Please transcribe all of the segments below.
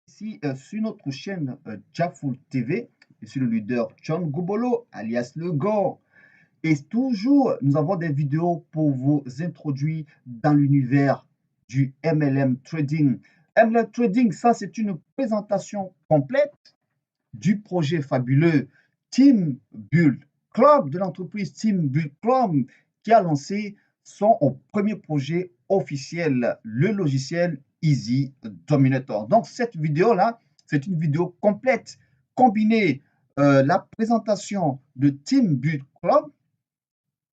Ici, sur notre chaîne Jaful TV, je suis le leader John Gobolo, alias Le Gore. Et toujours, nous avons des vidéos pour vous introduire dans l'univers du MLM Trading. MLM Trading, ça, c'est une présentation complète du projet fabuleux Team Build Club, de l'entreprise Team Build Club, qui a lancé son premier projet officiel, le logiciel Easy Dominator. Donc, cette vidéo-là, c'est une vidéo complète, combinée la présentation de Team Build Club,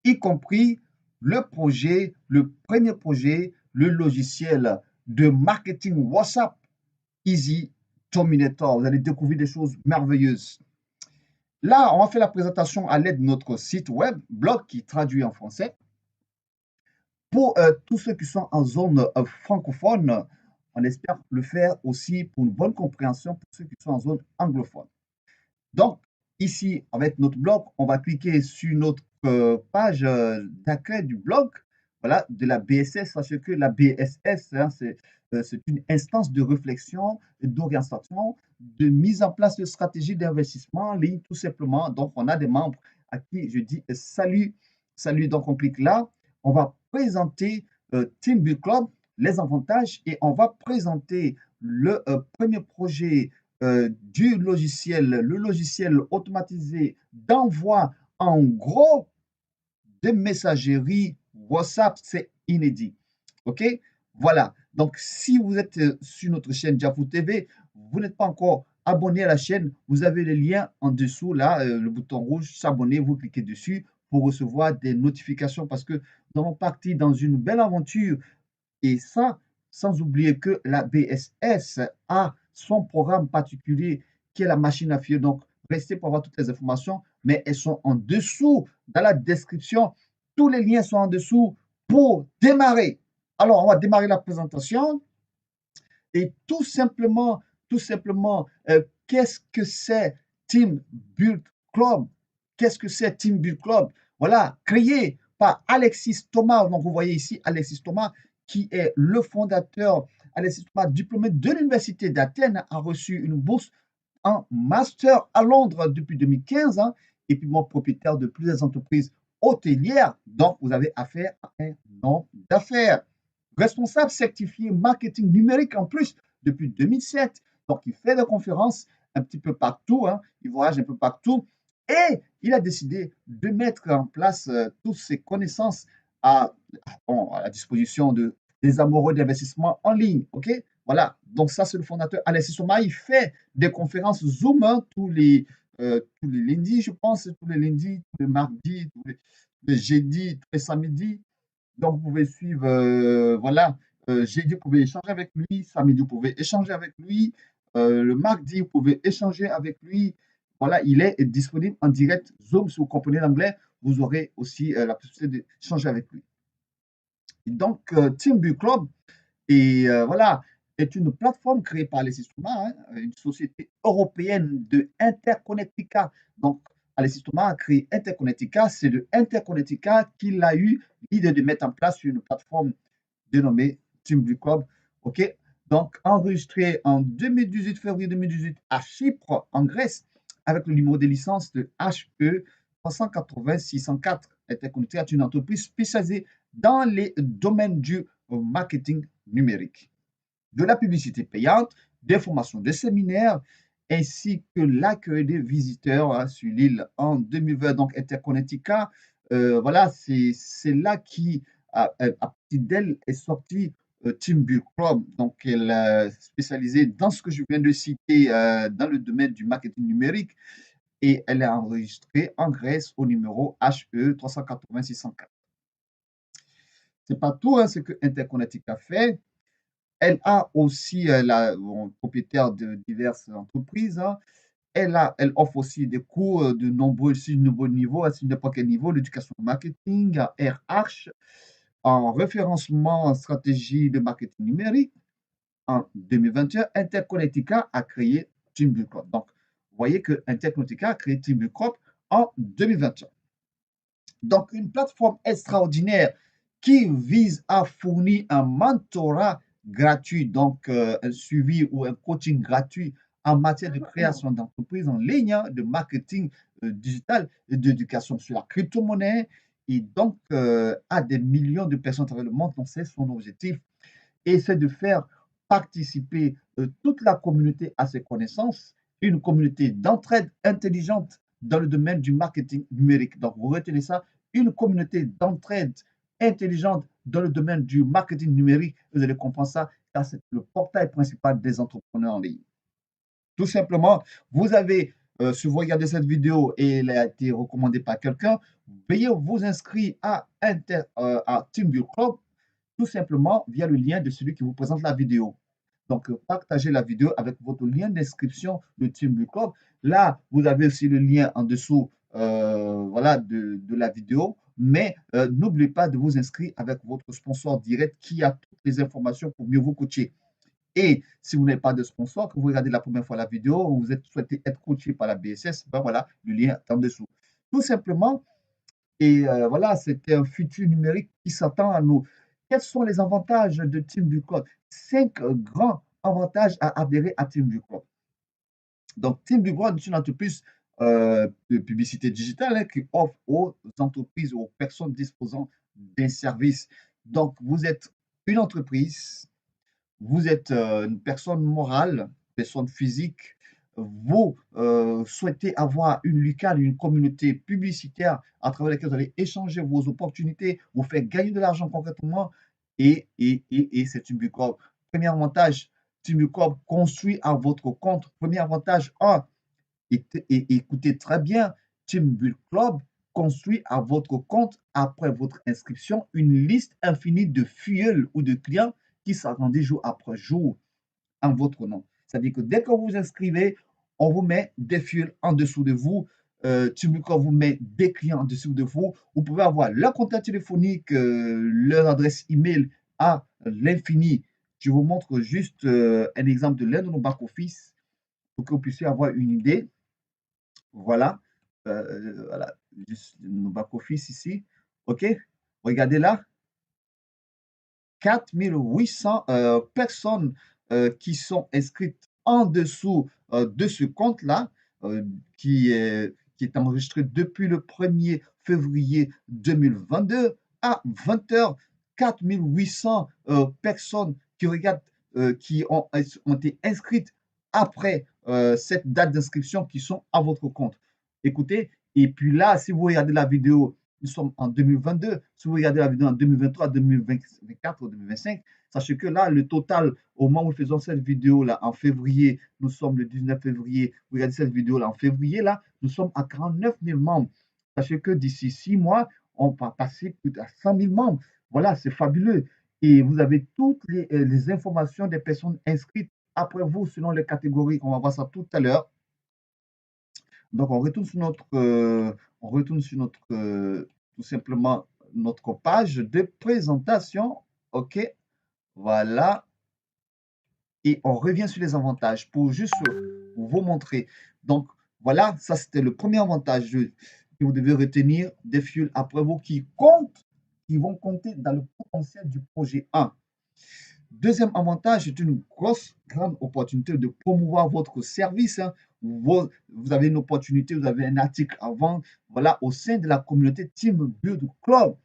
y compris le projet, le premier projet, le logiciel de marketing WhatsApp Easy Dominator. Vous allez découvrir des choses merveilleuses. Là, on va faire la présentation à l'aide de notre site web, blog qui traduit en français. Pour tous ceux qui sont en zone francophone, on espère le faire aussi pour une bonne compréhension pour ceux qui sont en zone anglophone. Donc, ici, avec notre blog, on va cliquer sur notre page d'accueil du blog, voilà, de la BSS, parce que la BSS, hein, c'est une instance de réflexion, d'orientation, de mise en place de stratégies d'investissement en ligne, tout simplement. Donc, on a des membres à qui je dis salut, salut. Donc, on clique là, on va présenter Team Build Club, les avantages, et on va présenter le premier projet du logiciel, le logiciel automatisé d'envoi en gros de messagerie WhatsApp, c'est inédit. OK? Voilà. Donc, si vous êtes sur notre chaîne Jafou TV, vous n'êtes pas encore abonné à la chaîne, vous avez le lien en dessous, là, le bouton rouge, s'abonner, vous cliquez dessus pour recevoir des notifications parce que nous allons partir dans une belle aventure et ça, sans oublier que la BSS a son programme particulier qui est la machine à filer. Donc, restez pour avoir toutes les informations, mais elles sont en dessous dans la description. Tous les liens sont en dessous pour démarrer. Alors, on va démarrer la présentation et tout simplement, qu'est-ce que c'est Team Build Club? Qu'est-ce que c'est Team Build Club? Voilà, créé par Alexis Thomas. Donc, vous voyez ici Alexis Thomas, qui est le fondateur. Alexis Thomas, diplômé de l'Université d'Athènes, a reçu une bourse en master à Londres depuis 2015, hein, et puis moi, propriétaire de plusieurs entreprises hôtelières. Donc, vous avez affaire à un homme d'affaires. Responsable certifié marketing numérique en plus depuis 2007. Donc, il fait des conférences un petit peu partout, hein, il voyage un peu partout et il a décidé de mettre en place toutes ses connaissances à, à la disposition des amoureux d'investissement en ligne. OK? Voilà. Donc, ça, c'est le fondateur Alexis Soma. Il fait des conférences Zoom hein, tous les lundis, je pense, tous les lundis, tous les mardis, les jeudis, tous les samedis. Donc, vous pouvez suivre, voilà, jeudi, vous pouvez échanger avec lui, samedi, vous pouvez échanger avec lui, le mardi, vous pouvez échanger avec lui. Voilà, il est disponible en direct Zoom. Si vous comprenez l'anglais, vous aurez aussi la possibilité d'échanger avec lui. Et donc, Team Build Club voilà, est une plateforme créée par Alexis Thomas, hein, une société européenne de Interconnectica. Donc, Alexis Thomas a créé Interconnectica. C'est de Interconnectica qu'il a eu l'idée de mettre en place une plateforme dénommée Team Blue Club. OK? Donc, enregistré en 2018, février 2018, à Chypre, en Grèce, avec le numéro de licence de HE 380-604. Interconnectica est une entreprise spécialisée dans les domaines du marketing numérique, de la publicité payante, des formations de séminaires, ainsi que l'accueil des visiteurs hein, sur l'île en 2020. Donc, Interconnectica, voilà, c'est là qui, à partir d'elle, est sorti Team Build Club. Donc, elle est spécialisée dans ce que je viens de citer dans le domaine du marketing numérique et elle est enregistrée en Grèce au numéro HE 380-604. C'est pas tout hein, ce que Interconnectica fait. Elle a aussi la propriétaire de diverses entreprises. Hein. Elle offre aussi des cours de nombreux niveaux, à n'importe quel niveau, l'éducation marketing, RH, en référencement en stratégie de marketing numérique. En 2021, Interconnectica a créé Team Build Club. Donc, vous voyez que Interconnectica a créé Team Build Club en 2021. Donc, une plateforme extraordinaire qui vise à fournir un mentorat gratuit, donc un suivi ou un coaching gratuit en matière de création d'entreprise en ligne, hein, de marketing digital et d'éducation sur la crypto-monnaie. Et donc, à des millions de personnes à travers le monde, donc c'est son objectif. Et c'est de faire participer toute la communauté à ses connaissances, une communauté d'entraide intelligente dans le domaine du marketing numérique. Donc, vous retenez ça, une communauté d'entraide intelligente dans le domaine du marketing numérique. Vous allez comprendre ça, car c'est le portail principal des entrepreneurs en ligne. Tout simplement, vous avez, si vous regardez cette vidéo et elle a été recommandée par quelqu'un, veuillez vous inscrire à TeamView Club tout simplement via le lien de celui qui vous présente la vidéo. Donc, partagez la vidéo avec votre lien d'inscription de TeamView Club. Là, vous avez aussi le lien en dessous voilà, de la vidéo. Mais n'oubliez pas de vous inscrire avec votre sponsor direct qui a toutes les informations pour mieux vous coacher. Et si vous n'avez pas de sponsor, que vous regardez la première fois la vidéo, ou vous souhaitez être coaché par la BSS, ben voilà, le lien est en dessous. Tout simplement, et voilà, c'était un futur numérique qui s'attend à nous. Quels sont les avantages de Team du Code? 5 grands avantages à adhérer à Team du Code. Donc, Team du Code est une entreprise de publicité digitale, hein, qui offre aux entreprises, aux personnes disposant d'un service. Donc, vous êtes une entreprise, vous êtes une personne morale, personne physique, vous souhaitez avoir une lucane, une communauté publicitaire à travers laquelle vous allez échanger vos opportunités, vous faire gagner de l'argent concrètement, et c'est une Bucorp. Premier avantage, Bucorp construit à votre compte. Premier avantage, un, écoutez très bien, Team Bull Club construit à votre compte, après votre inscription, une liste infinie de filleuls ou de clients qui s'agrandit jour après jour en votre nom. C'est-à-dire que dès que vous vous inscrivez, on vous met des filleuls en dessous de vous. Team Bull Club vous met des clients en dessous de vous. Vous pouvez avoir leur contact téléphonique, leur adresse email à l'infini. Je vous montre juste un exemple de l'un de nos back-office pour que vous puissiez avoir une idée. Voilà, voilà, juste nos back-office ici. OK? Regardez là, 4800 personnes qui sont inscrites en dessous de ce compte-là, qui est enregistré depuis le 1er février 2022 à 20 heures. 4800 personnes qui regardent, ont été inscrites après cette date d'inscription qui sont à votre compte. Écoutez, et puis là, si vous regardez la vidéo, nous sommes en 2022. Si vous regardez la vidéo en 2023, 2024 ou 2025, sachez que là, le total, au moment où nous faisons cette vidéo-là, en février, nous sommes le 19 février, vous regardez cette vidéo-là en février, là, nous sommes à 49 000 membres. Sachez que d'ici 6 mois, on va passer plus à 100 000 membres. Voilà, c'est fabuleux. Et vous avez toutes les informations des personnes inscrites après vous, selon les catégories. On va voir ça tout à l'heure. Donc, on retourne sur notre, tout simplement, notre page de présentation. OK, voilà. Et on revient sur les avantages pour juste vous montrer. Donc, voilà, ça c'était le premier avantage que vous devez retenir des fuels après vous qui comptent, qui vont compter dans le potentiel du projet 1. Deuxième avantage, c'est une grosse, grande opportunité de promouvoir votre service, hein. Vous avez une opportunité, vous avez un article à vendre, voilà, au sein de la communauté Team Build Club.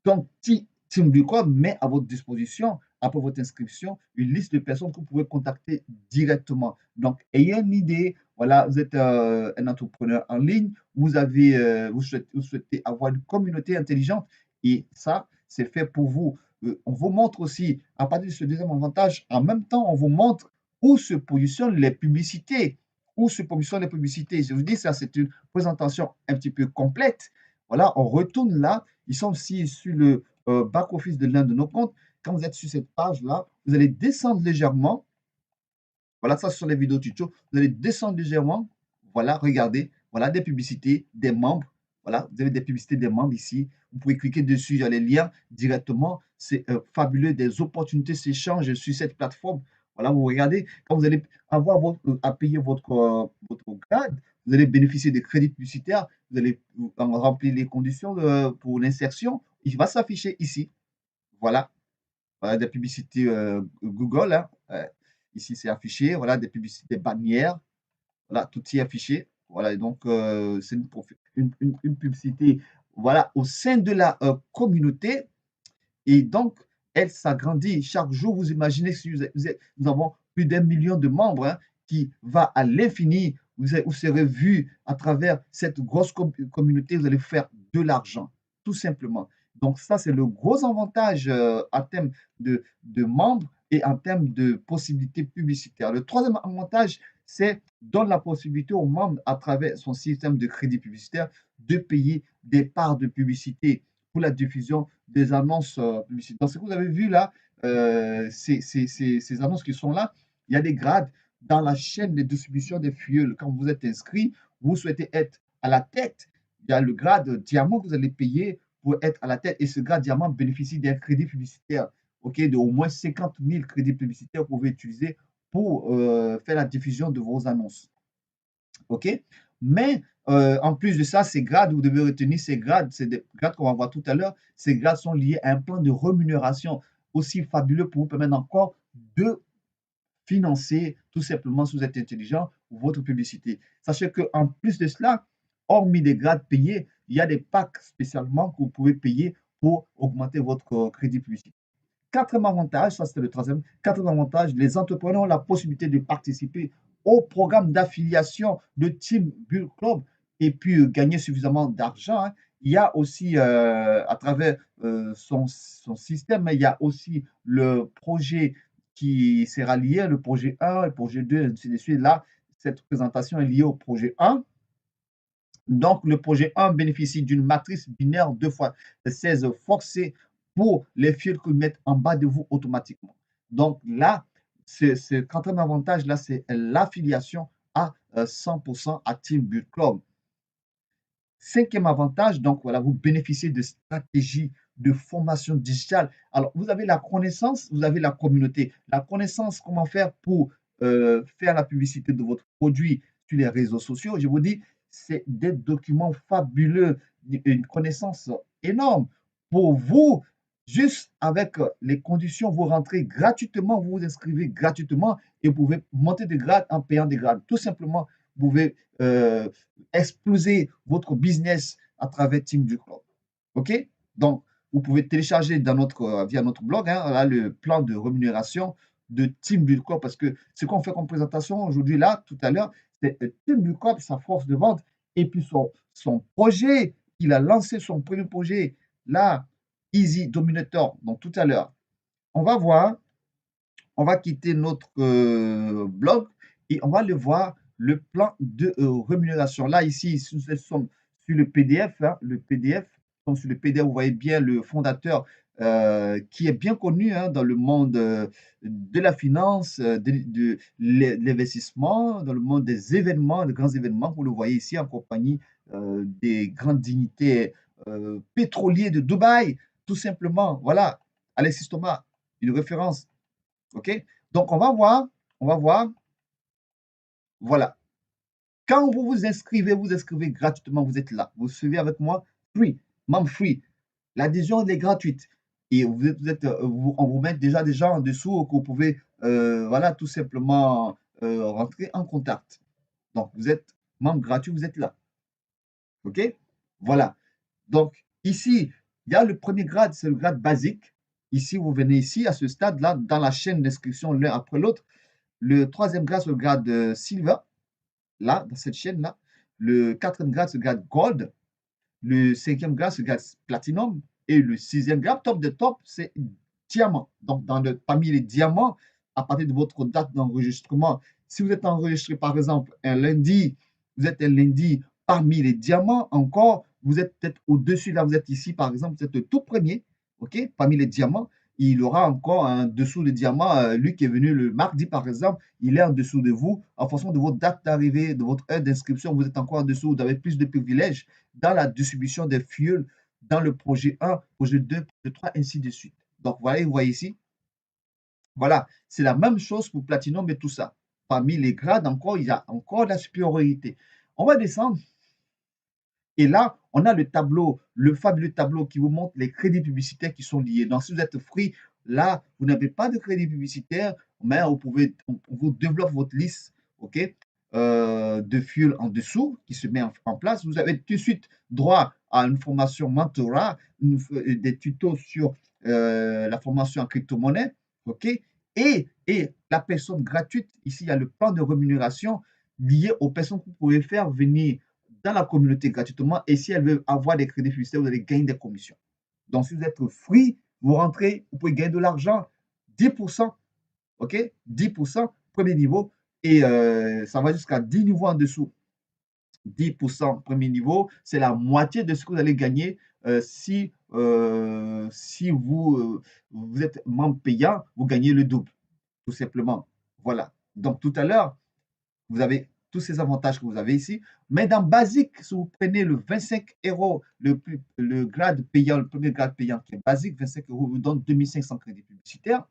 Donc, Team Build Club met à votre disposition, après votre inscription, une liste de personnes que vous pouvez contacter directement. Donc, ayez une idée, voilà, vous êtes un entrepreneur en ligne, vous souhaitez avoir une communauté intelligente, et ça, c'est fait pour vous. On vous montre aussi, à partir de ce deuxième avantage, en même temps, on vous montre où se positionnent les publicités. Où se positionnent les publicités. Je vous dis, ça, c'est une présentation un petit peu complète. Voilà, on retourne là. Ils sont aussi sur le back-office de l'un de nos comptes. Quand vous êtes sur cette page-là, vous allez descendre légèrement. Voilà, ça, ce sont les vidéos tuto. Vous allez descendre légèrement. Voilà, regardez. Voilà, des publicités, des membres. Voilà, vous avez des publicités des membres ici. Vous pouvez cliquer dessus, il y a les liens directement. C'est fabuleux, des opportunités s'échangent sur cette plateforme. Voilà, vous regardez, quand vous allez avoir à payer votre grade, vous allez bénéficier des crédits publicitaires, vous allez remplir les conditions pour l'insertion. Il va s'afficher ici. Voilà, Voilà, des publicités Google, hein, ici c'est affiché, voilà, des publicités bannières, voilà, tout y est affiché. Voilà, et donc c'est une publicité, voilà, au sein de la communauté. Et donc, elle s'agrandit. Chaque jour, vous imaginez si nous avons plus d'1 million de membres, hein, qui va à l'infini. Vous serez vu à travers cette grosse communauté, vous allez faire de l'argent, tout simplement. Donc ça, c'est le gros avantage en termes de membres et en termes de possibilités publicitaires. Le troisième avantage, c'est donne la possibilité aux membres, à travers son système de crédit publicitaire, de payer des parts de publicité pour la diffusion des annonces publicitaires. Donc, ce que vous avez vu là, ces annonces qui sont là, il y a des grades dans la chaîne de distribution des fioles. Quand vous êtes inscrit, vous souhaitez être à la tête, il y a le grade diamant que vous allez payer pour être à la tête. Et ce grade diamant bénéficie d'un crédit publicitaire, ok, de au moins 50 000 crédits publicitaires que vous pouvez utiliser pour faire la diffusion de vos annonces. OK? Mais en plus de ça, ces grades, vous devez retenir ces grades, c'est des grades qu'on va voir tout à l'heure. Ces grades sont liés à un plan de rémunération aussi fabuleux pour vous permettre encore de financer, tout simplement, si vous êtes intelligent, votre publicité. Sachez qu'en plus de cela, hormis des grades payés, il y a des packs spécialement que vous pouvez payer pour augmenter votre crédit publicitaire. Quatrième avantage, ça c'était le troisième. Quatrième avantage, les entrepreneurs ont la possibilité de participer au programme d'affiliation de Team Bull Club et puis gagner suffisamment d'argent, hein. Il y a aussi, à travers son système, il y a aussi le projet qui sera lié, le projet 1, le projet 2, ainsi de suite. Là, cette présentation est liée au projet 1. Donc, le projet 1 bénéficie d'une matrice binaire 2 fois 16 forcée pour les fils que vous mettez en bas de vous automatiquement. Donc là, ce quatrième avantage, là, c'est l'affiliation à 100% à Team Bull Club. Cinquième avantage, donc voilà, vous bénéficiez de stratégies de formation digitale. Alors, vous avez la connaissance, vous avez la communauté. La connaissance, comment faire pour faire la publicité de votre produit sur les réseaux sociaux. Je vous dis, c'est des documents fabuleux, une connaissance énorme. Pour vous, juste avec les conditions, vous rentrez gratuitement, vous vous inscrivez gratuitement et vous pouvez monter de grade en payant des grades. Tout simplement, vous pouvez exploser votre business à travers Team du Club. OK? Donc, vous pouvez télécharger via notre blog, hein, là, le plan de rémunération de Team Build Corp parce que ce qu'on fait comme présentation aujourd'hui, là, tout à l'heure, c'est Team Build Corp, sa force de vente et puis son projet. Il a lancé son premier projet, là, Easy Dominator, donc tout à l'heure. On va voir, on va quitter notre blog et on va le voir, le plan de rémunération. Là, ici, nous sommes sur le PDF, hein, le PDF. Donc, sur le PDF, vous voyez bien le fondateur qui est bien connu, hein, dans le monde de la finance, de l'investissement, dans le monde des événements, des grands événements. Vous le voyez ici en compagnie des grandes dignités pétroliers de Dubaï, tout simplement. Voilà, Alexis Thomas, une référence. OK? Donc, on va voir, voilà. Quand vous vous inscrivez gratuitement, vous êtes là. Vous suivez avec moi, free, membre free. L'adhésion, elle est gratuite. Et on vous met déjà des gens en dessous que vous pouvez, voilà, tout simplement rentrer en contact. Donc, vous êtes membre gratuit, vous êtes là. OK? Voilà. Donc, ici, il y a le premier grade, c'est le grade basique. Ici, vous venez ici, à ce stade-là, dans la chaîne d'inscription l'un après l'autre. Le troisième grade, c'est le grade Silver, là, dans cette chaîne-là. Le quatrième grade, c'est le grade Gold. Le cinquième grade, c'est le grade Platinum. Et le sixième grade, top de top, c'est Diamant. Donc, parmi les diamants, à partir de votre date d'enregistrement, si vous êtes enregistré, par exemple, un lundi, vous êtes un lundi parmi les diamants encore, vous êtes peut-être au-dessus, là, vous êtes ici, par exemple, vous êtes le tout premier, OK, parmi les diamants. Il aura encore un dessous de diamant, lui qui est venu le mardi, par exemple, il est en dessous de vous. En fonction de votre date d'arrivée, de votre heure d'inscription, vous êtes encore en dessous, vous avez plus de privilèges dans la distribution des fuels dans le projet 1, projet 2, projet 3, ainsi de suite. Donc, voilà, vous voyez ici, voilà, c'est la même chose pour Platinum et tout ça. Parmi les grades, encore, il y a encore la supériorité. On va descendre. Et là, on a le tableau, le fabuleux tableau qui vous montre les crédits publicitaires qui sont liés. Donc, si vous êtes free, Là, vous n'avez pas de crédit publicitaire, mais on vous développe votre liste, OK, de fuel en dessous qui se met en place. Vous avez tout de suite droit à une formation mentorat, des tutos sur la formation en crypto-monnaie, OK? Et la personne gratuite, ici, il y a le plan de rémunération lié aux personnes que vous pouvez faire venir dans la communauté gratuitement. Et si elles veulent avoir des crédits publicitaires, vous allez gagner des commissions. Donc, si vous êtes free, vous rentrez, vous pouvez gagner de l'argent, 10%, OK? 10%, premier niveau, et ça va jusqu'à 10 niveaux en dessous. 10% premier niveau, c'est la moitié de ce que vous allez gagner si vous êtes membre payant, vous gagnez le double, tout simplement. Voilà. Donc, tout à l'heure, vous avez tous ces avantages que vous avez ici. Mais dans Basique, si vous prenez le 25 euros, le grade payant, le premier grade payant qui est Basique, 25 euros vous donne 2500 crédits publicitaires.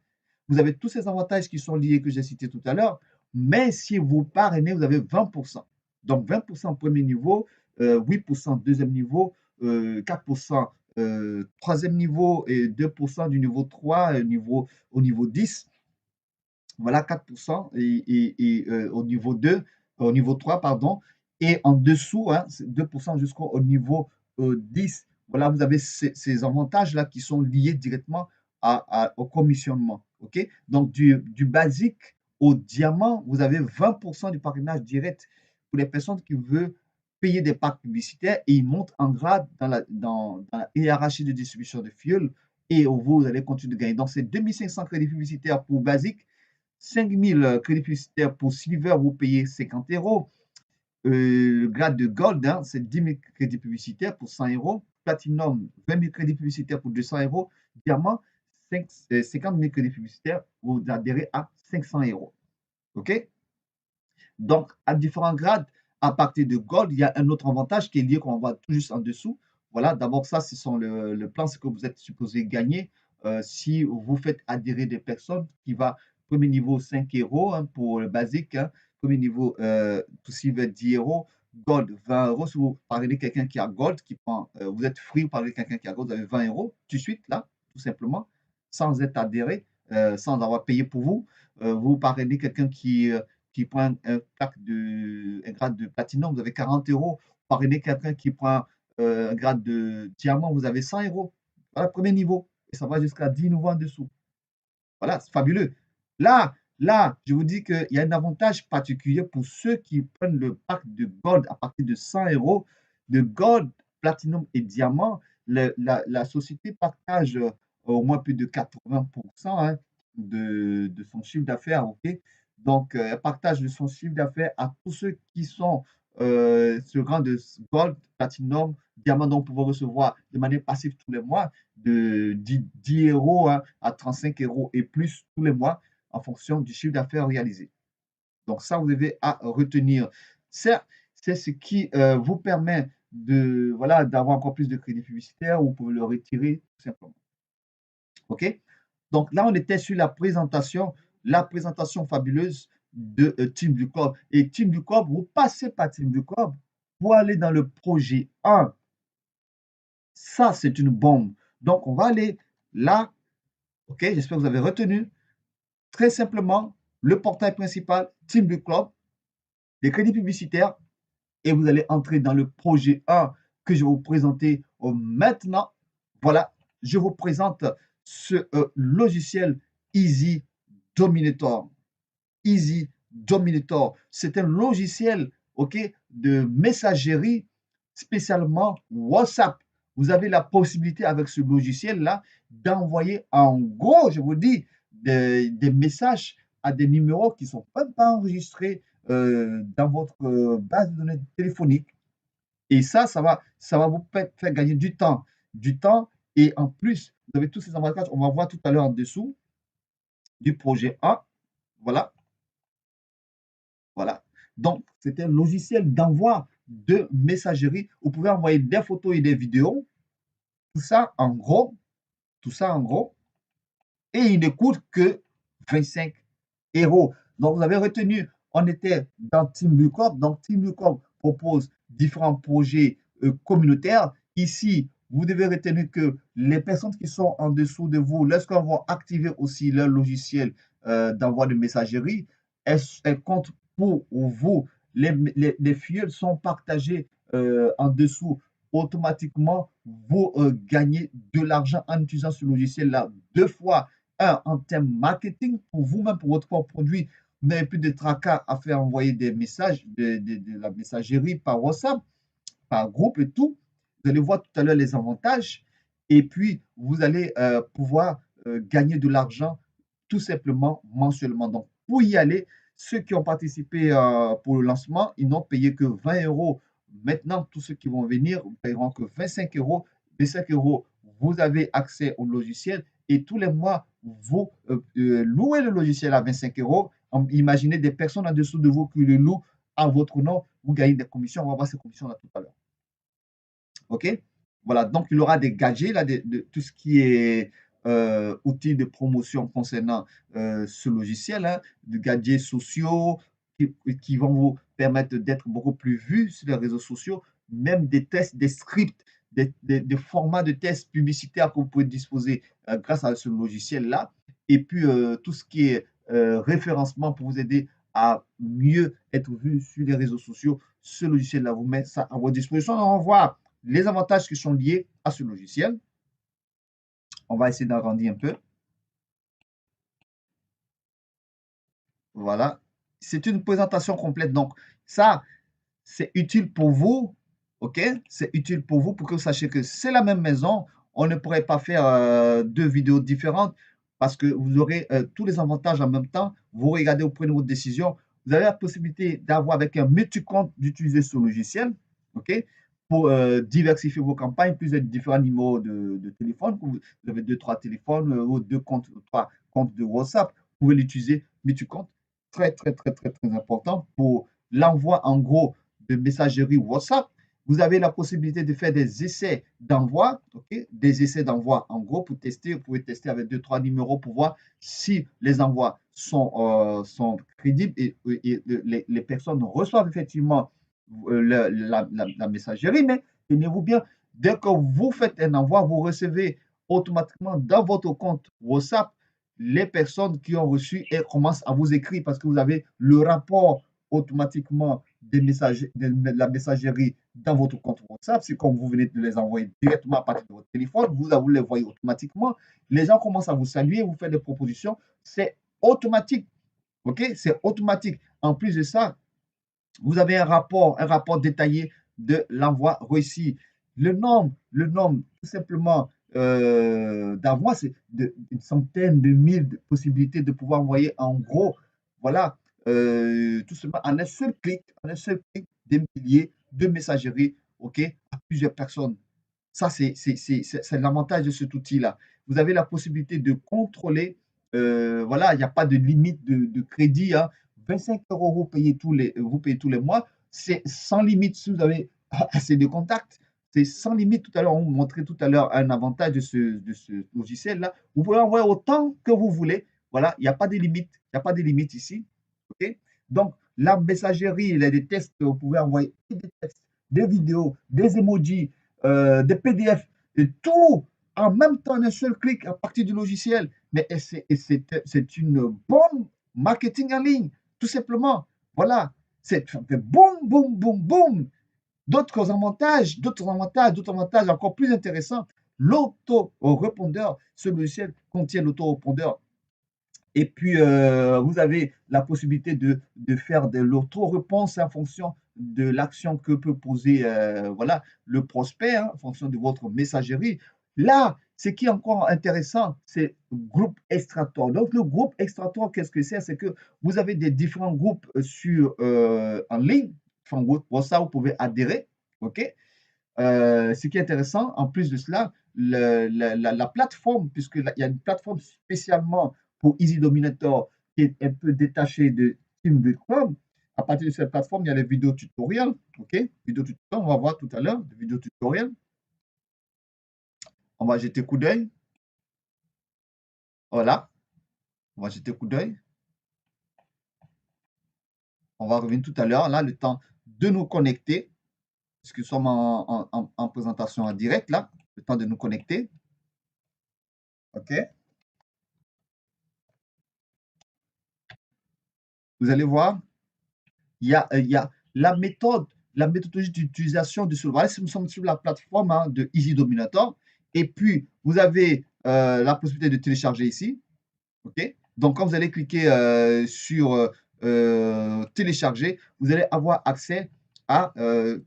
Vous avez tous ces avantages qui sont liés, que j'ai cités tout à l'heure. Mais si vous parrainez, vous avez 20%. Donc 20% premier niveau, 8% deuxième niveau, 4% troisième niveau et 2% du niveau 3 au niveau 10. Voilà, 4% au niveau 2, au niveau 3, pardon. Et en dessous, hein, 2% jusqu'au niveau 10. Voilà, vous avez ces avantages-là qui sont liés directement au commissionnement. OK? Donc, du basique au diamant, vous avez 20% du parrainage direct pour les personnes qui veulent payer des packs publicitaires et ils montent en grade dans la hiérarchie de distribution de fuel et vous allez continuer de gagner. Donc, c'est 2500 crédits publicitaires pour basique, 5000 crédits publicitaires pour Silver, vous payez 50 euros. Le grade de Gold, hein, c'est 10 000 crédits publicitaires pour 100 euros. Platinum, 20 000 crédits publicitaires pour 200 euros. Diamant, 50 000 crédits publicitaires, vous adhérez à 500 euros. OK? Donc, à différents grades, à partir de Gold, il y a un autre avantage qui est lié qu'on voit tout juste en dessous. Voilà, d'abord, ça, ce sont le plan, ce que vous êtes supposé gagner si vous faites adhérer des personnes qui va premier niveau 5 euros hein, pour le basique, hein, premier niveau tout silver 10 euros, Gold 20 euros. Si vous parlez de quelqu'un qui a Gold, vous êtes free, vous parlez de quelqu'un qui a Gold, vous avez 20 euros tout de suite, là, tout simplement, sans être adhéré, sans avoir payé pour vous. Vous parlez de quelqu'un qui prend un grade de platinum, vous avez 40 euros. Parrainer quelqu'un qui prend un grade de diamant, vous avez 100 euros. Voilà, premier niveau. Et ça va jusqu'à 10 niveaux en dessous. Voilà, c'est fabuleux. Là, je vous dis qu'il y a un avantage particulier pour ceux qui prennent le pack de Gold à partir de 100 euros. De Gold, Platinum et Diamant, la société partage au moins plus de 80% hein, de son chiffre d'affaires. OK? Donc, elle partage de son chiffre d'affaires à tous ceux qui sont ce rang de Gold, Platinum, Diamant, dont vous pouvez recevoir de manière passive tous les mois de 10 euros hein, à 35 euros et plus tous les mois en fonction du chiffre d'affaires réalisé. Donc ça, vous devez à retenir. C'est ce qui vous permet voilà, d'avoir encore plus de crédits publicitaires ou vous pouvez le retirer tout simplement. OK? Donc là, on était sur la présentation fabuleuse de Team du Club. Et Team du Club, vous passez par Team du Club pour aller dans le projet 1. Ça, c'est une bombe. Donc, on va aller là. OK, j'espère que vous avez retenu. Très simplement, le portail principal, Team du Club, les crédits publicitaires, et vous allez entrer dans le projet 1 que je vais vous présenter maintenant. Voilà, je vous présente ce logiciel Easy Dominator. Easy Dominator, c'est un logiciel ok, de messagerie spécialement WhatsApp. Vous avez la possibilité avec ce logiciel-là d'envoyer en gros, je vous dis, des messages à des numéros qui ne sont même pas enregistrés dans votre base de données téléphonique. Et ça va vous faire gagner du temps. Du temps et en plus, vous avez tous ces avantages. On va voir tout à l'heure en dessous du projet 1. Voilà. Voilà. Donc, c'est un logiciel d'envoi de messagerie. Vous pouvez envoyer des photos et des vidéos. Tout ça en gros. Tout ça en gros. Et il ne coûte que 25 euros. Donc, vous avez retenu, on était dans Team Bucop. Donc, Team Bucop propose différents projets communautaires. Ici, vous devez retenir que les personnes qui sont en dessous de vous, lorsqu'elles vont activer aussi leur logiciel d'envoi de messagerie, elles comptent pour vous. Les fioles sont partagées en dessous. Automatiquement, vous gagnez de l'argent en utilisant ce logiciel-là deux fois. Un, en termes marketing, pour vous-même, pour votre propre produit, vous n'avez plus de tracas à faire envoyer des messages de la messagerie par WhatsApp, par groupe et tout. Vous allez voir tout à l'heure les avantages. Et puis, vous allez pouvoir gagner de l'argent tout simplement mensuellement. Donc, pour y aller, ceux qui ont participé pour le lancement, ils n'ont payé que 20 euros. Maintenant, tous ceux qui vont venir ne paieront que 25 euros. 25 euros, vous avez accès au logiciel et tous les mois, vous louez le logiciel à 25 euros. Imaginez des personnes en dessous de vous qui le louent à votre nom. Vous gagnez des commissions. On va voir ces commissions-là tout à l'heure. OK? Voilà, donc il y aura des gadgets, là, de tout ce qui est outils de promotion concernant ce logiciel, hein, de gadgets sociaux qui vont vous permettre d'être beaucoup plus vus sur les réseaux sociaux, même des tests, des scripts, des formats de tests publicitaires que vous pouvez disposer grâce à ce logiciel-là. Et puis tout ce qui est référencement pour vous aider à mieux être vu sur les réseaux sociaux. Ce logiciel-là vous met ça à votre disposition. On va voir les avantages qui sont liés à ce logiciel. On va essayer d'agrandir un peu. Voilà. C'est une présentation complète. Donc, ça, c'est utile pour vous. OK? C'est utile pour vous pour que vous sachiez que c'est la même maison. On ne pourrait pas faire deux vidéos différentes parce que vous aurez tous les avantages en même temps. Vous regardez, vous prenez votre décision. Vous avez la possibilité d'avoir avec un multi-compte d'utiliser ce logiciel. OK? Pour diversifier vos campagnes, plus de différents numéros de téléphone. Vous avez deux, trois téléphones ou deux comptes, trois comptes de WhatsApp. Vous pouvez l'utiliser multi-compte. Très, très, très, très, très important pour l'envoi en gros de messagerie WhatsApp. Vous avez la possibilité de faire des essais d'envoi, okay? Des essais d'envoi en gros pour tester. Vous pouvez tester avec deux, trois numéros pour voir si les envois sont crédibles et les personnes reçoivent effectivement la messagerie. Mais tenez-vous bien, dès que vous faites un envoi, vous recevez automatiquement dans votre compte WhatsApp les personnes qui ont reçu et commencent à vous écrire parce que vous avez le rapport automatiquement de la messagerie dans votre compte WhatsApp. C'est comme vous venez de les envoyer directement à partir de votre téléphone. Vous les voyez automatiquement. Les gens commencent à vous saluer, vous faire des propositions. C'est automatique. OK? C'est automatique. En plus de ça, vous avez un rapport détaillé de l'envoi réussi. Le nombre tout simplement d'envois, c'est une centaine de mille de possibilités de pouvoir envoyer en gros, voilà, tout simplement en un seul clic, des milliers de messageries, OK, à plusieurs personnes. Ça, c'est l'avantage de cet outil-là. Vous avez la possibilité de contrôler, voilà, il n'y a pas de limite de crédit, hein. 25 euros, vous payez tous les mois. C'est sans limite si vous avez assez de contacts. C'est sans limite. Tout à l'heure, on vous montrait tout à l'heure un avantage de ce logiciel-là. Vous pouvez envoyer autant que vous voulez. Voilà, il n'y a pas de limite. Il n'y a pas de limite ici. OK? Donc, la messagerie, il y a des tests, vous pouvez envoyer des textes, des vidéos, des emojis, des PDF, et tout en même temps, un seul clic à partir du logiciel. Mais c'est une bombe marketing en ligne, tout simplement. Voilà, c'est boum, boum, boum, boum. D'autres avantages encore plus intéressants. L'auto-répondeur, ce logiciel contient l'auto-répondeur et puis, vous avez la possibilité de faire de l'auto-réponse en fonction de l'action que peut poser voilà, le prospect, hein, en fonction de votre messagerie. Là, ce qui est encore intéressant, c'est groupe extracteur. Donc, le groupe extracteur, qu'est-ce que c'est? C'est que vous avez des différents groupes en ligne. Enfin, WhatsApp, vous pouvez adhérer. OK? Ce qui est intéressant, en plus de cela, la plateforme, puisqu'il y a une plateforme spécialement pour Easy Dominator qui est un peu détachée de Team.com. À partir de cette plateforme, il y a les vidéos tutoriels. OK? Vidéos tutoriels, on va voir tout à l'heure, des vidéos tutoriels. On va jeter un coup d'œil. Voilà. On va jeter un coup d'œil. On va revenir tout à l'heure. Là, le temps de nous connecter, puisque nous sommes en présentation en direct là. le temps de nous connecter. OK. Vous allez voir, il y a la méthodologie d'utilisation de ce. Voilà, si nous sommes sur la plateforme hein, de Easy Dominator. Et puis, vous avez la possibilité de télécharger ici. OK. Donc, quand vous allez cliquer sur télécharger, vous allez avoir accès à la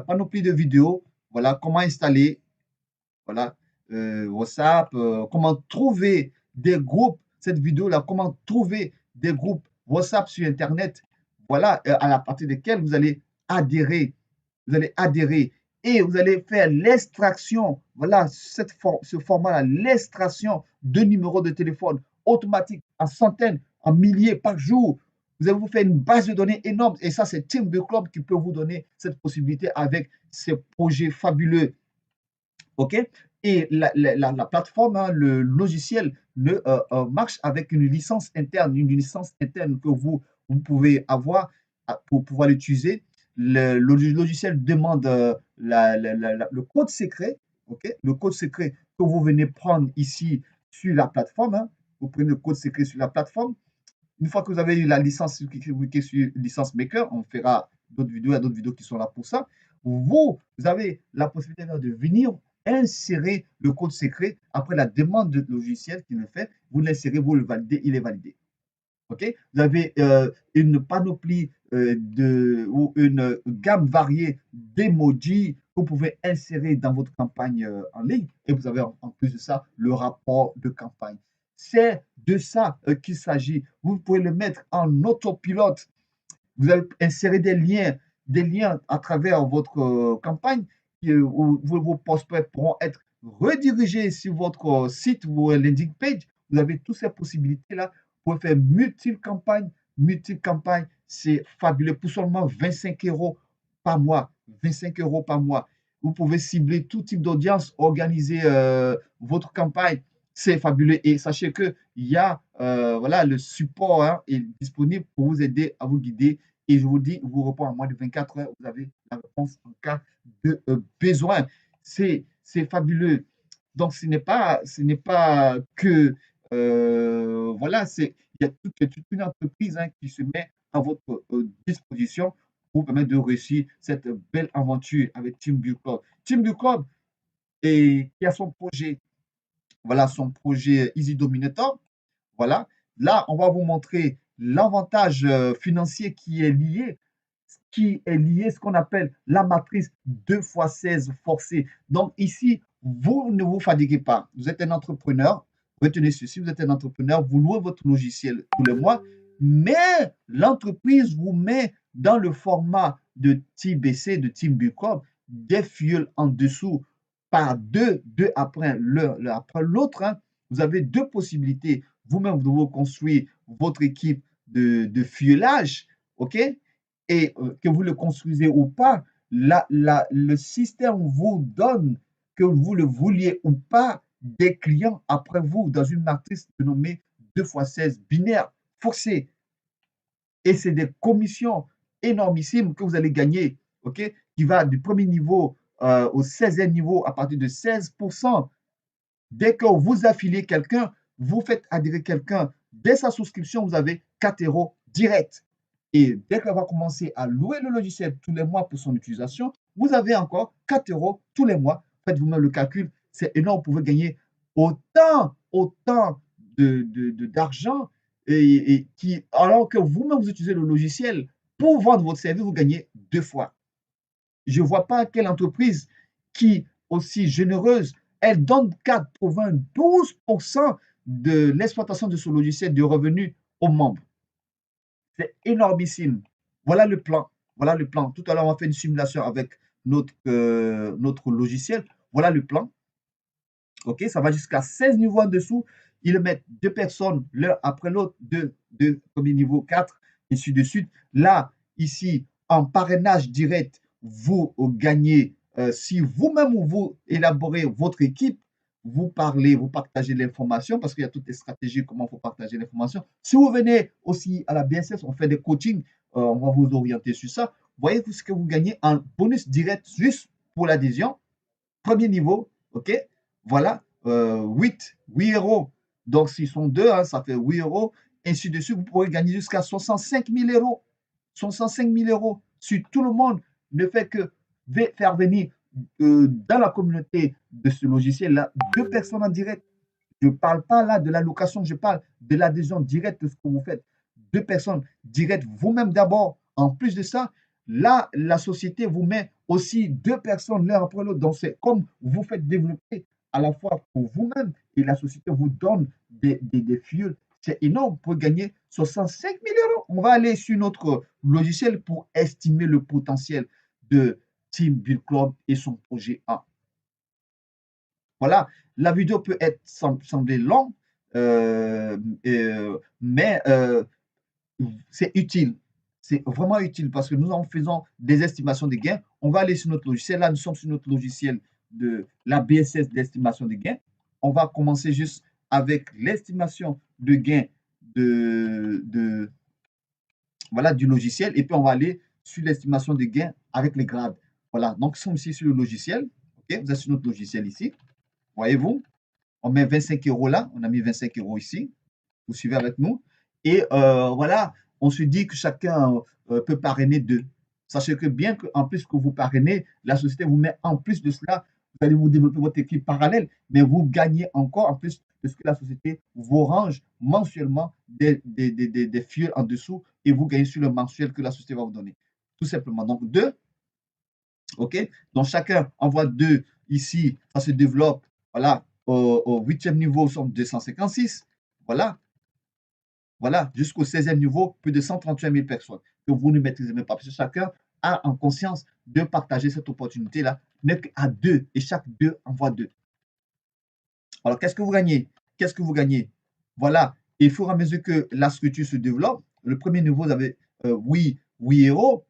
panoplie de vidéos. Voilà, comment installer voilà, WhatsApp, comment trouver des groupes, cette vidéo-là, comment trouver des groupes WhatsApp sur Internet, voilà, à la partir desquels adhérer, vous allez adhérer et vous allez faire l'extraction, voilà, ce format-là, l'extraction de numéros de téléphone automatique en centaines, en milliers par jour. Vous allez vous faire une base de données énorme et ça, c'est Team de Club qui peut vous donner cette possibilité avec ces projets fabuleux. OK? Et la plateforme, hein, le logiciel marche avec une licence interne que vous pouvez avoir pour pouvoir l'utiliser. Le logiciel demande le code secret, OK? Le code secret que vous venez prendre ici sur la plateforme. Hein. Vous prenez le code secret sur la plateforme. Une fois que vous avez eu la licence, vous cliquez sur licence maker, on fera d'autres vidéos, il y a d'autres vidéos qui sont là pour ça. Vous avez la possibilité de venir insérer le code secret après la demande de logiciel qui le fait. Vous l'insérez, vous le validez, il est validé. OK? Vous avez une panoplie ou une gamme variée d'emojis que vous pouvez insérer dans votre campagne en ligne. Et vous avez en plus de ça le rapport de campagne. C'est de ça qu'il s'agit. Vous pouvez le mettre en autopilote. Vous allez insérer des liens à travers votre campagne où vos prospects pourront être redirigés sur votre site ou landing page. Vous avez toutes ces possibilités-là. Vous pouvez faire multi-campagnes. Multi-campagnes, c'est fabuleux pour seulement 25 euros par mois. 25 euros par mois. Vous pouvez cibler tout type d'audience, organiser votre campagne. C'est fabuleux. Et sachez qu'il y a voilà, le support hein, est disponible pour vous aider à vous guider. Et je vous dis, vous répond en moins de 24 heures, vous avez la réponse en cas de besoin. C'est fabuleux. Donc, ce n'est pas que, voilà, il y a toute une entreprise hein, qui se met à votre disposition pour vous permettre de réussir cette belle aventure avec Team Build Club. Team Build Club, et qui a son projet, voilà, son projet Easy Dominator. Voilà. Là, on va vous montrer l'avantage financier qui est lié, ce qu'on appelle la matrice 2 fois 16 forcée. Donc ici, vous ne vous fatiguez pas. Vous êtes un entrepreneur. Retenez ceci, vous êtes un entrepreneur, vous louez votre logiciel tous les mois, mais l'entreprise vous met dans le format de TBC, de Team Build des fuels en dessous par deux après l'autre. Hein. Vous avez deux possibilités. Vous-même, vous devez construire votre équipe de fuelage, OK? Et que vous le construisez ou pas, le système vous donne, que vous le vouliez ou pas, des clients après vous dans une matrice dénommée 2 fois 16 binaire forcée. Et c'est des commissions énormissimes que vous allez gagner, OK? Qui va du premier niveau au 16e niveau à partir de 16%. Dès que vous affiliez quelqu'un, vous faites adhérer quelqu'un, dès sa souscription, vous avez 4 euros direct. Et dès qu'elle va commencer à louer le logiciel tous les mois pour son utilisation, vous avez encore 4 euros tous les mois. Faites vous-même le calcul, c'est énorme. Vous pouvez gagner autant d'argent alors que vous-même vous utilisez le logiciel pour vendre votre service, vous gagnez deux fois. Je ne vois pas quelle entreprise qui, aussi généreuse, elle donne 92% de l'exploitation de ce logiciel de revenus aux membres. C'est énormissime. Voilà le plan. Voilà le plan. Tout à l'heure, on a fait une simulation avec notre logiciel. Voilà le plan. OK, ça va jusqu'à 16 niveaux en dessous. Ils mettent deux personnes l'un après l'autre, deux premier niveau 4, et ainsi de suite. Là, ici, en parrainage direct, vous gagnez, si vous-même vous élaborez votre équipe, vous parlez, vous partagez l'information, parce qu'il y a toutes les stratégies, comment il faut partager l'information. Si vous venez aussi à la BSS, on fait des coachings, on va vous orienter sur ça. Voyez ce que vous gagnez en bonus direct juste pour l'adhésion. Premier niveau, ok? Voilà, 8 euros. Donc, s'ils sont deux, hein, ça fait 8 euros. Ainsi de suite, vous pourrez gagner jusqu'à 65 000 euros. 65 000 euros. Si tout le monde ne fait que faire venir dans la communauté de ce logiciel-là, 2 personnes en direct. Je ne parle pas là de la location, je parle de l'adhésion directe de ce que vous faites. 2 personnes directes, vous-même d'abord. En plus de ça, là, la société vous met aussi 2 personnes l'un après l'autre. Donc, c'est comme vous faites développer à la fois pour vous-même et la société vous donne des fuels. C'est énorme pour gagner 65 000 euros. On va aller sur notre logiciel pour estimer le potentiel de Team Build Club et son projet A. Voilà, la vidéo peut être sembler longue, mais c'est utile. C'est vraiment utile parce que nous en faisons des estimations de gains. On va aller sur notre logiciel. Là, nous sommes sur notre logiciel de la BSS d'estimation de gains. On va commencer juste avec l'estimation de gains voilà, du logiciel et puis on va aller sur l'estimation de gains avec les grades. Voilà, donc nous sommes ici sur le logiciel. Ok, vous êtes sur notre logiciel ici. Voyez-vous? On met 25 euros là, on a mis 25 euros ici, vous suivez avec nous. Et voilà, on se dit que chacun peut parrainer deux. Sachez que bien qu'en plus que vous parrainez, la société vous met en plus de cela, vous allez vous développer votre équipe parallèle, mais vous gagnez encore en plus de ce que la société vous range mensuellement des fuels en dessous et vous gagnez sur le mensuel que la société va vous donner. Tout simplement. Donc deux, ok? Donc chacun envoie deux ici, ça se développe. Voilà, au 8e niveau, nous sommes 256. Voilà, voilà, jusqu'au 16e niveau, plus de 138 000 personnes que vous ne maîtrisez même pas. Parce que chacun a en conscience de partager cette opportunité-là, n'est qu'à deux, et chaque deux envoie deux. Alors, qu'est-ce que vous gagnez? Qu'est-ce que vous gagnez? Voilà, et au fur et à mesure que la structure se développe, le premier niveau, vous avez 8 euros.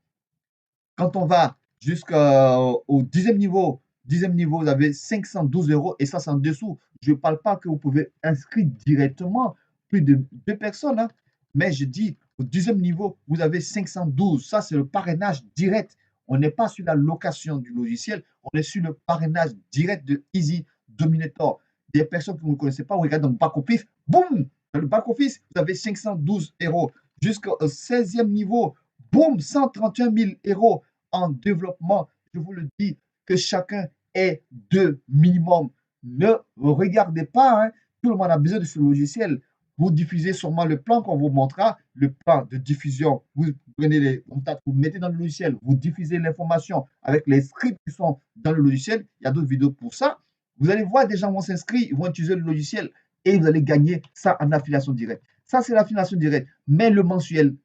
Quand on va jusqu'au 10e niveau, vous avez 512 euros et ça, c'est en dessous. Je ne parle pas que vous pouvez inscrire directement plus de 2 personnes, hein, mais je dis au 10e niveau, vous avez 512. Ça, c'est le parrainage direct. On n'est pas sur la location du logiciel, on est sur le parrainage direct de Easy Dominator. Des personnes que vous ne connaissez pas, vous regardez dans le back-office, boum, dans le back-office, vous avez 512 euros. Jusqu'au 16e niveau, boum, 131 000 euros en développement. Je vous le dis, que chacun ait deux minimum. Ne regardez pas, hein, tout le monde a besoin de ce logiciel. Vous diffusez sûrement le plan qu'on vous montrera, le plan de diffusion. Vous prenez les contacts, vous mettez dans le logiciel, vous diffusez l'information avec les scripts qui sont dans le logiciel. Il y a d'autres vidéos pour ça. Vous allez voir, des gens vont s'inscrire, ils vont utiliser le logiciel et vous allez gagner ça en affiliation directe. Ça, c'est l'affiliation directe. Mais le mensuel,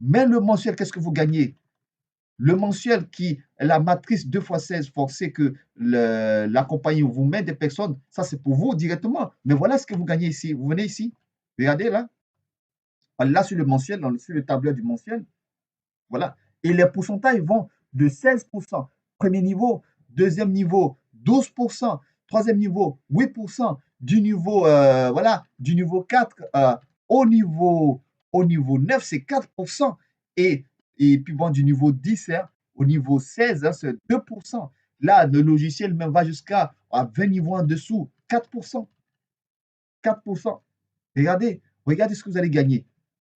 qu'est-ce que vous gagnez? Le mensuel qui est la matrice 2 fois 16 forcée que la compagnie vous met des personnes, ça c'est pour vous directement. Mais voilà ce que vous gagnez ici. Vous venez ici, regardez là, là sur le mensuel, sur le tableur du mensuel, voilà. Et les pourcentages vont de 16%, premier niveau, deuxième niveau, 12%, troisième niveau, 8%, du niveau, voilà, du niveau 4 au niveau 9, c'est 4%. Et puis bon, du niveau 10 hein, au niveau 16, hein, c'est 2%. Là, le logiciel même va jusqu'à 20 niveaux en dessous, 4%. 4%. Regardez ce que vous allez gagner.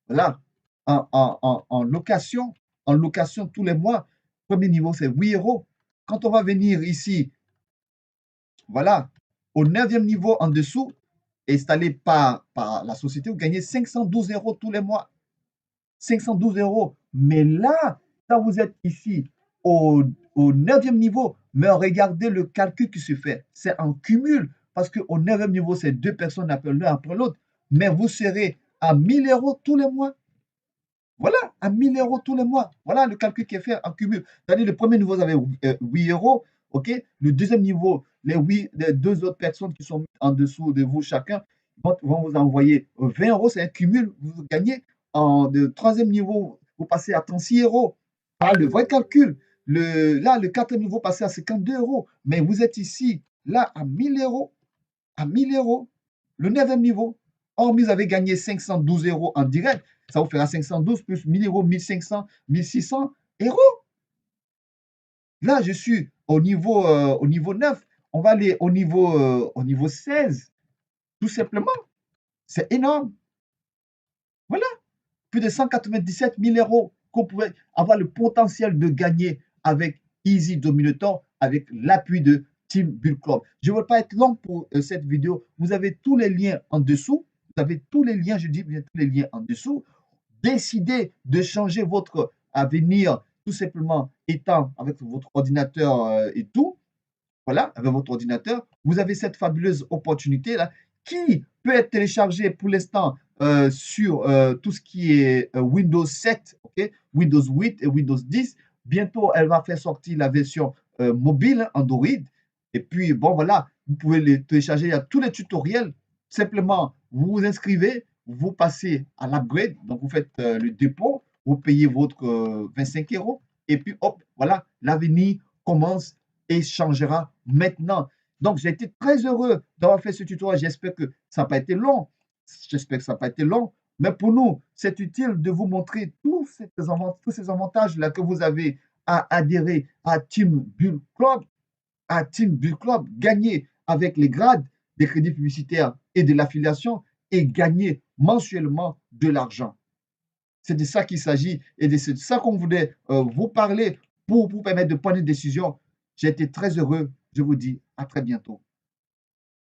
Là, en location tous les mois, premier niveau, c'est 8 euros. Quand on va venir ici, voilà, au 9e niveau en dessous, installé par la société, vous gagnez 512 euros tous les mois. 512 euros. Mais là, quand vous êtes ici au 9e niveau, mais regardez le calcul qui se fait. C'est en cumul, parce qu'au 9e niveau, c'est 2 personnes l'un après l'autre. Mais vous serez à 1000 euros tous les mois. Voilà, à 1000 euros tous les mois. Voilà le calcul qui est fait en cumul. C'est-à-dire, le premier niveau, vous avez 8 euros. OK? Le deuxième niveau, les deux autres personnes qui sont en dessous de vous, chacun, vont vous envoyer 20 euros. C'est un cumul. Vous gagnez. Le troisième niveau, vous passez à 36 euros. Ah, le vrai calcul. Là, le quatrième niveau, passez à 52 euros. Mais vous êtes ici, là, à 1000 euros. À 1000 euros. Le neuvième niveau. Or, vous avez gagné 512 euros en direct. Ça vous fera 512 plus 1000 euros, 1500, 1600 euros. Là, je suis au niveau 9. On va aller au niveau 16, tout simplement. C'est énorme. Voilà, plus de 197 000 euros qu'on pourrait avoir le potentiel de gagner avec Easy Dominator, avec l'appui de Team Bull Club. Je ne veux pas être long pour cette vidéo. Vous avez tous les liens en dessous. Vous avez tous les liens, je dis bien tous les liens en dessous. Décidez de changer votre avenir tout simplement étant avec votre ordinateur et tout. Voilà, avec votre ordinateur, vous avez cette fabuleuse opportunité-là qui peut être téléchargée pour l'instant sur tout ce qui est Windows 7, ok, Windows 8 et Windows 10. Bientôt, elle va faire sortir la version mobile Android. Et puis, bon, voilà, vous pouvez les télécharger. Il y a tous les tutoriels. Simplement, vous vous inscrivez, vous passez à l'upgrade. Donc, vous faites le dépôt, vous payez votre 25 euros. Et puis, hop, voilà, l'avenir commence et changera maintenant. Donc, j'ai été très heureux d'avoir fait ce tutoriel. J'espère que ça n'a pas été long. J'espère que ça n'a pas été long. Mais pour nous, c'est utile de vous montrer tous ces avantages-là que vous avez à adhérer à Team Bull Club, gagner avec les grades des crédits publicitaires et de l'affiliation et gagner mensuellement de l'argent. C'est de ça qu'il s'agit et de ça qu'on voulait vous parler pour vous permettre de prendre une décision. J'ai été très heureux. Je vous dis à très bientôt.